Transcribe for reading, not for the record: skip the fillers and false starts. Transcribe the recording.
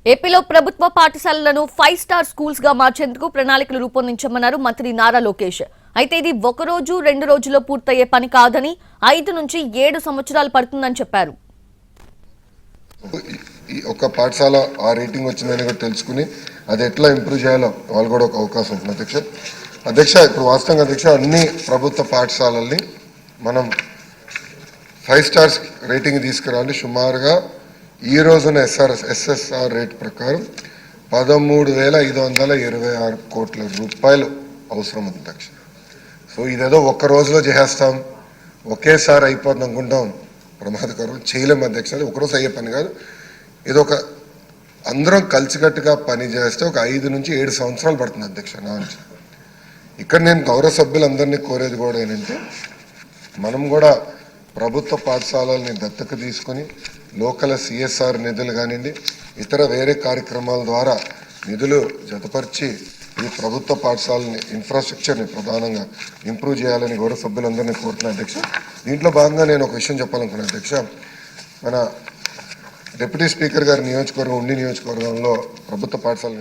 ఏపీలో ప్రభుత్వ పాఠశాలలను 5 స్టార్ స్కూల్స్ గా మార్చేందుకు ప్రణాళికలు రూపొందించమన్నారు మంత్రి నారా లోకేష్. అయితే ఇది ఒక రోజు 2 రోజుల్లో పూర్తయ్యే పని కాదని 5 నుంచి 7 సంవత్సరాలు పడుతుందని చెప్పారు. ఒక పాఠశాల ఆ రేటింగ్ వచ్చిందని కూడా తెలుసుకుని అది ఎట్లా ఇంప్రూవ్ చేయాలో వాళ్ళు కూడా ఒక అవకాశం ఉంటుంది అధ్యక్ష. ఇప్పుడు వాస్తవంగా అధ్యక్ష అన్ని ప్రభుత్వ పాఠశాలల్ని మనం 5 స్టార్స్ రేటింగ్ తీసుకురావాలి. సుమారుగా ఈ రోజున ఎస్ఎస్ఆర్ రేట్ ప్రకారం 13,526 కోట్ల రూపాయలు అవసరం ఉంది అధ్యక్ష. సో ఇదేదో ఒక్క రోజులో చేసేస్తాం, ఒకేసారి అయిపోతుంది అనుకుంటాం, ప్రమాదకరం, చేయలేము అధ్యక్ష. అది ఒకరోజు అయ్యే పని కాదు. ఇదొక అందరం కలిసికట్టుగా పని చేస్తే ఒక 5 నుంచి 7 సంవత్సరాలు పడుతుంది అధ్యక్ష నా నుంచి. ఇక్కడ నేను గౌరవ సభ్యులందరినీ కోరేది కూడా ఏంటంటే మనం కూడా ప్రభుత్వ పాఠశాలల్ని దత్తత తీసుకొని లోకల్ సిఎస్ఆర్ నిధులు కానివ్వండి, ఇతర వేరే కార్యక్రమాల ద్వారా నిధులు జతపరిచి ఈ ప్రభుత్వ పాఠశాలని ఇన్ఫ్రాస్ట్రక్చర్ని ప్రధానంగా ఇంప్రూవ్ చేయాలని గౌరవ సభ్యులందరినీ కోరుతున్నాను అధ్యక్ష. దీంట్లో భాగంగా నేను ఒక విషయం చెప్పాలనుకున్నాను అధ్యక్ష. మన డిప్యూటీ స్పీకర్ గారి నియోజకవర్గం నియోజకవర్గంలో ప్రభుత్వ పాఠశాల